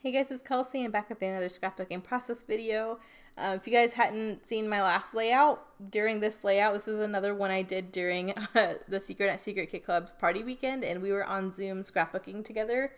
Hey guys, it's Kelsey. I'm back with another scrapbooking process video. If you guys hadn't seen my last layout, during this layout, this is another one I did during the Secret at Secret Kit Club's party weekend, and we were on Zoom scrapbooking together.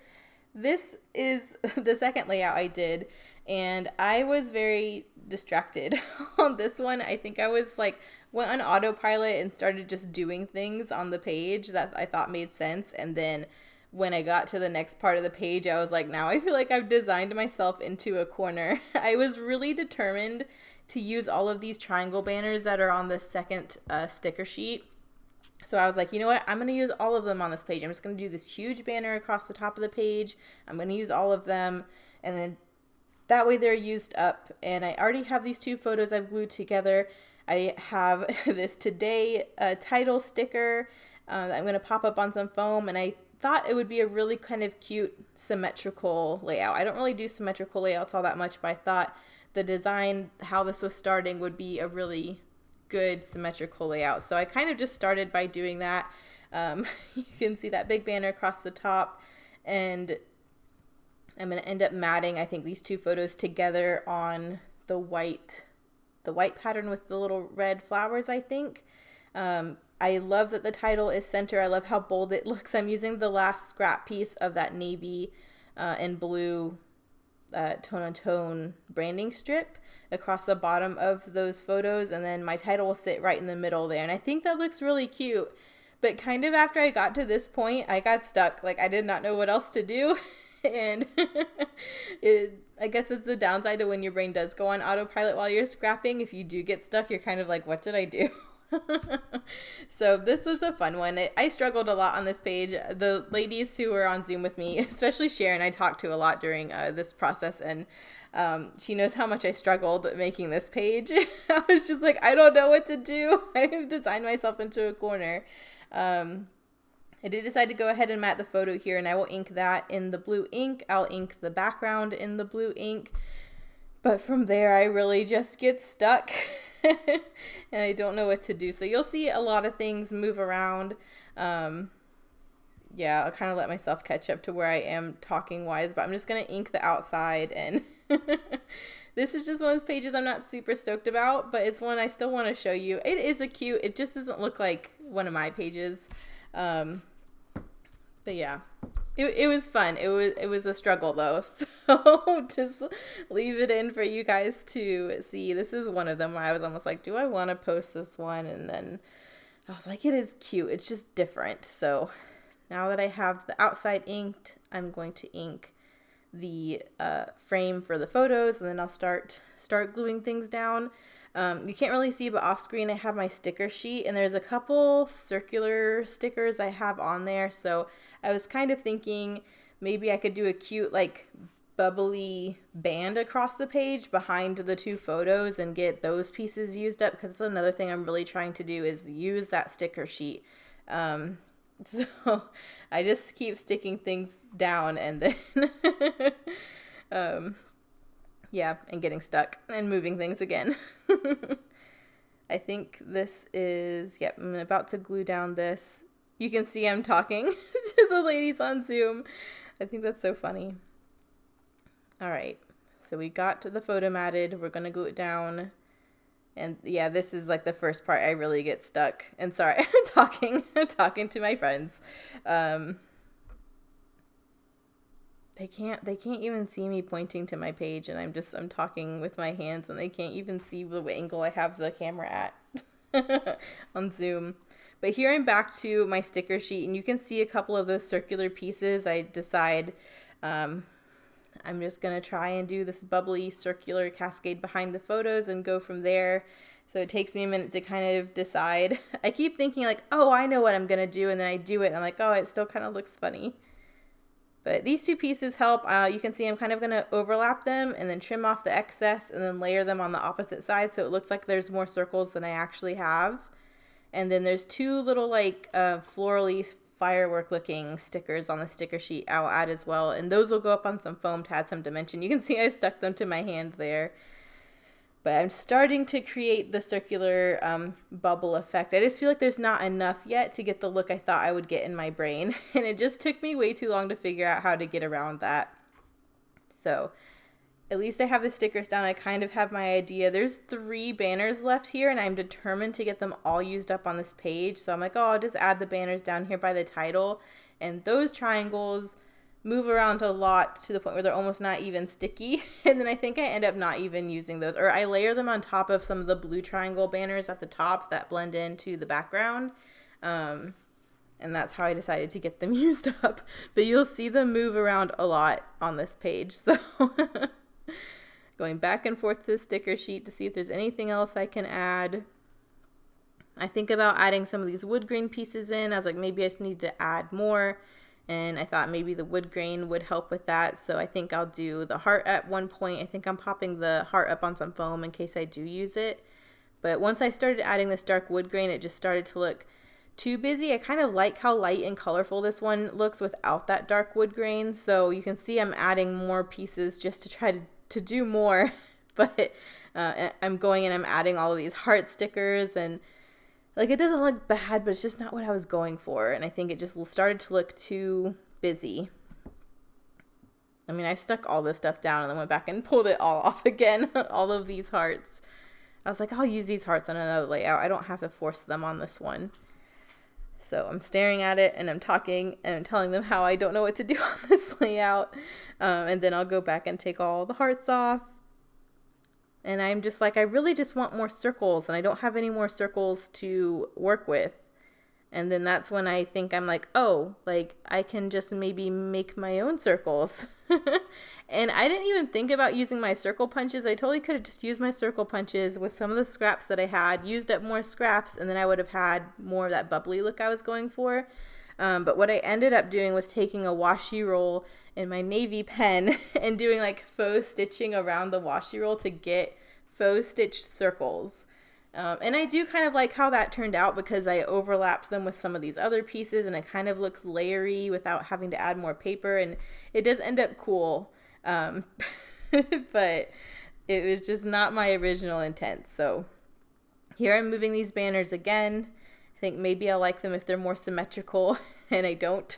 This is the second layout I did, and I was very distracted on this one. I think I was like, went on autopilot and started just doing things on the page that I thought made sense, and then when I got to the next part of the page, I was like, now I feel like I've designed myself into a corner. I was really determined to use all of these triangle banners that are on the second sticker sheet. So I was like, you know what? I'm going to use all of them on this page. I'm just going to do this huge banner across the top of the page. I'm going to use all of them. And then that way they're used up. And I already have these two photos I've glued together. I have this today title sticker that I'm going to pop up on some foam. And I thought it would be a really kind of cute symmetrical layout. I don't really do symmetrical layouts all that much, but I thought the design, how this was starting, would be a really good symmetrical layout. So I kind of just started by doing that. You can see that big banner across the top, and I'm going to end up matting, I think, these two photos together on the white pattern with the little red flowers, I think. I love that the title is center. I love how bold it looks. I'm using the last scrap piece of that navy and blue tone-on-tone branding strip across the bottom of those photos, and then my title will sit right in the middle there. And I think that looks really cute. But kind of after I got to this point, I got stuck. Like, I did not know what else to do. And I guess it's the downside to when your brain does go on autopilot while you're scrapping. If you do get stuck, you're kind of like, what did I do? So this was a fun one. I struggled a lot on this page. The ladies who were on Zoom with me, especially Sharon, I talked to a lot during this process, and she knows how much I struggled making this page. I was just like, I don't know what to do. I've designed myself into a corner. I did decide to go ahead and mat the photo here, and I will ink that in the blue ink. I'll ink the background in the blue ink. But from there, I really just get stuck. And I don't know what to do. So you'll see a lot of things move around. Yeah, I'll kind of let myself catch up to where I am talking wise, but I'm just going to ink the outside. And this is just one of those pages I'm not super stoked about, but it's one I still want to show you. It is it just doesn't look like one of my pages. But yeah. It was fun. It was a struggle though. So just leave it in for you guys to see. This is one of them where I was almost like, do I want to post this one? And then I was like, it is cute. It's just different. So now that I have the outside inked, I'm going to ink the frame for the photos, and then I'll start gluing things down. You can't really see, but off screen I have my sticker sheet, and there's a couple circular stickers I have on there. So I was kind of thinking maybe I could do a cute like bubbly band across the page behind the two photos and get those pieces used up, because that's another thing I'm really trying to do is use that sticker sheet. So I just keep sticking things down and then yeah, and getting stuck and moving things again. I think this is, yep, I'm about to glue down this. You can see I'm talking to the ladies on Zoom. I think that's so funny. All right, so we got to the photo matted. We're going to glue it down. And yeah, this is like the first part I really get stuck. And sorry, I'm talking to my friends. They can't even see me pointing to my page, and I'm talking with my hands, and they can't even see the angle I have the camera at on Zoom. But here I'm back to my sticker sheet, and you can see a couple of those circular pieces. I decide I'm just going to try and do this bubbly circular cascade behind the photos and go from there. So it takes me a minute to kind of decide. I keep thinking like, oh, I know what I'm going to do, and then I do it, and I'm like, oh, it still kind of looks funny. But these two pieces help. You can see I'm kind of going to overlap them and then trim off the excess and then layer them on the opposite side, so it looks like there's more circles than I actually have. And then there's two little like florally firework looking stickers on the sticker sheet I'll add as well, and those will go up on some foam to add some dimension. You can see I stuck them to my hand there. But I'm starting to create the circular bubble effect. I just feel like there's not enough yet to get the look I thought I would get in my brain. And it just took me way too long to figure out how to get around that. So at least I have the stickers down. I kind of have my idea. There's 3 banners left here, and I'm determined to get them all used up on this page. So I'm like, oh, I'll just add the banners down here by the title. And those triangles move around a lot to the point where they're almost not even sticky. And then I think I end up not even using those. Or I layer them on top of some of the blue triangle banners at the top that blend into the background. And that's how I decided to get them used up. But you'll see them move around a lot on this page. So going back and forth to the sticker sheet to see if there's anything else I can add. I think about adding some of these wood grain pieces in. I was like, maybe I just need to add more. And I thought maybe the wood grain would help with that. So I think I'll do the heart at one point. I think I'm popping the heart up on some foam in case I do use it. But once I started adding this dark wood grain, it just started to look too busy. I kind of like how light and colorful this one looks without that dark wood grain. So you can see I'm adding more pieces just to try to do more. But I'm going and I'm adding all of these heart stickers, and like it doesn't look bad, but it's just not what I was going for. And I think it just started to look too busy. I mean, I stuck all this stuff down and then went back and pulled it all off again. All of these hearts. I was like, I'll use these hearts on another layout. I don't have to force them on this one. So I'm staring at it and I'm talking and I'm telling them how I don't know what to do on this layout. And then I'll go back and take all the hearts off. And I'm just like, I really just want more circles, and I don't have any more circles to work with. And then that's when I think I'm like, oh, like I can just maybe make my own circles. And I didn't even think about using my circle punches. I totally could have just used my circle punches with some of the scraps that I had, used up more scraps, and then I would have had more of that bubbly look I was going for. But what I ended up doing was taking a washi roll in my navy pen and doing like faux stitching around the washi roll to get faux stitched circles. And I do kind of like how that turned out because I overlapped them with some of these other pieces and it kind of looks layery without having to add more paper, and it does end up cool. But it was just not my original intent. So here I'm moving these banners again. I think maybe I'll like them if they're more symmetrical, and I don't.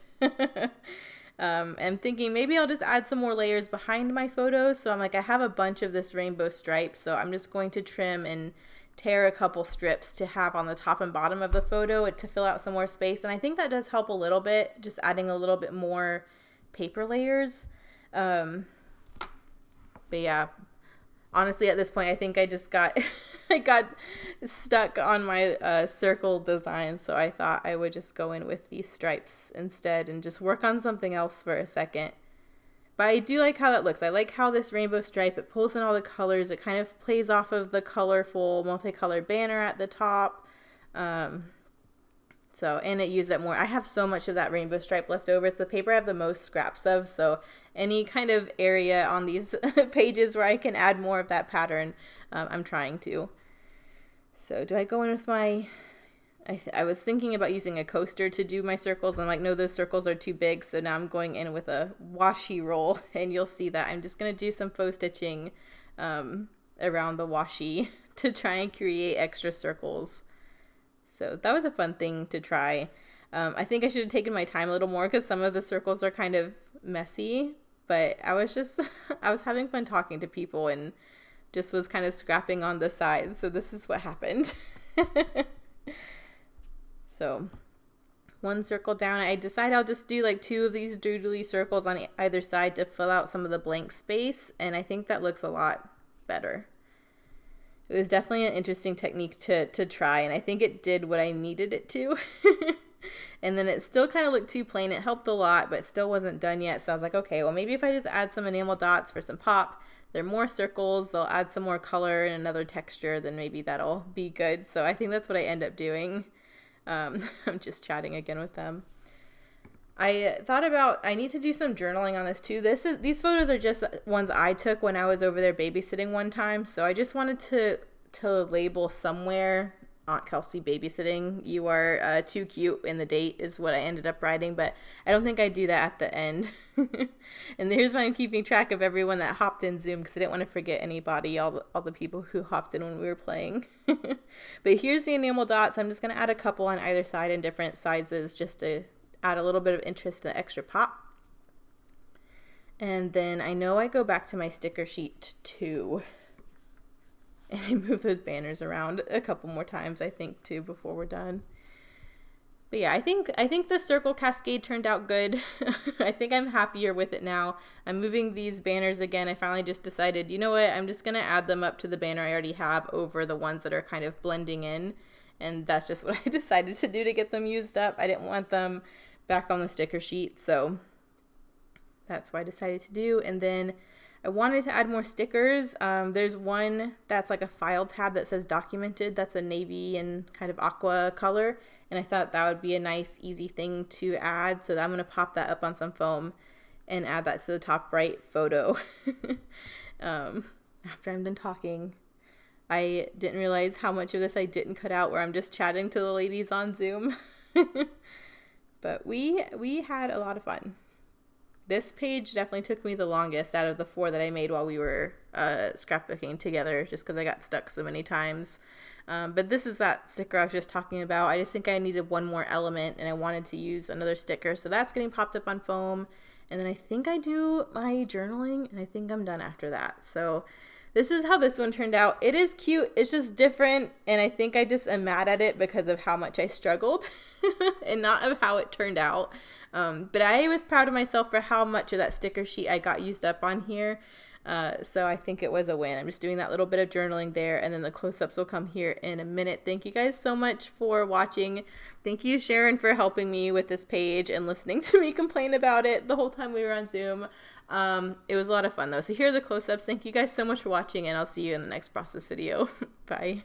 I'm thinking maybe I'll just add some more layers behind my photos. So I'm like, I have a bunch of this rainbow stripe, so I'm just going to trim and tear a couple strips to have on the top and bottom of the photo to fill out some more space. And I think that does help a little bit, just adding a little bit more paper layers. But yeah, honestly, at this point, I think I just got I got stuck on my circle design, so I thought I would just go in with these stripes instead and just work on something else for a second. But I do like how that looks. I like how this rainbow stripe, it pulls in all the colors. It kind of plays off of the colorful multicolored banner at the top. And it used up more. I have so much of that rainbow stripe left over. It's the paper I have the most scraps of. So any kind of area on these pages where I can add more of that pattern, I'm trying to. So do I go in with my... I was thinking about using a coaster to do my circles. I'm like, no, those circles are too big. So now I'm going in with a washi roll, and you'll see that I'm just going to do some faux stitching around the washi to try and create extra circles. So that was a fun thing to try. I think I should have taken my time a little more because some of the circles are kind of messy, but I was having fun talking to people and just was kind of scrapping on the sides. So this is what happened. So one circle down, I decided I'll just do like 2 of these doodly circles on either side to fill out some of the blank space. And I think that looks a lot better. It was definitely an interesting technique to try, and I think it did what I needed it to. And then it still kind of looked too plain. It helped a lot, but it still wasn't done yet. So I was like, okay, well, maybe if I just add some enamel dots for some pop, they're more circles, they'll add some more color and another texture, then maybe that'll be good. So I think that's what I end up doing. I'm just chatting again with them. I thought about, I need to do some journaling on this too. These photos are just ones I took when I was over there babysitting one time. So I just wanted to label somewhere, Aunt Kelsey babysitting. You are too cute in the date is what I ended up writing, but I don't think I do that at the end. And here's why I'm keeping track of everyone that hopped in Zoom, because I didn't want to forget anybody, all the people who hopped in when we were playing. But here's the enamel dots. I'm just going to add a couple on either side in different sizes just to add a little bit of interest and extra pop. And then I know I go back to my sticker sheet too. And I move those banners around a couple more times, I think, too, before we're done. But yeah, I think the circle cascade turned out good. I think I'm happier with it now. I'm moving these banners again. I finally just decided, you know what, I'm just going to add them up to the banner I already have over the ones that are kind of blending in. And that's just what I decided to do to get them used up. I didn't want them back on the sticker sheet, so that's what I decided to do. And then I wanted to add more stickers. There's one that's like a file tab that says documented. That's a navy and kind of aqua color. And I thought that would be a nice, easy thing to add. So I'm going to pop that up on some foam and add that to the top right photo. After I'm done talking, I didn't realize how much of this I didn't cut out where I'm just chatting to the ladies on Zoom. But we had a lot of fun. This page definitely took me the longest out of the 4 that I made while we were scrapbooking together, just because I got stuck so many times. But this is that sticker I was just talking about. I just think I needed one more element, and I wanted to use another sticker. So that's getting popped up on foam. And then I think I do my journaling, and I think I'm done after that. So this is how this one turned out. It is cute. It's just different, and I think I just am mad at it because of how much I struggled and not of how it turned out. But I was proud of myself for how much of that sticker sheet I got used up on here. So I think it was a win. I'm just doing that little bit of journaling there, and then the close-ups will come here in a minute. Thank you guys so much for watching. Thank you, Sharon, for helping me with this page and listening to me complain about it the whole time we were on Zoom. It was a lot of fun, though. So here are the close-ups. Thank you guys so much for watching, and I'll see you in the next process video. Bye.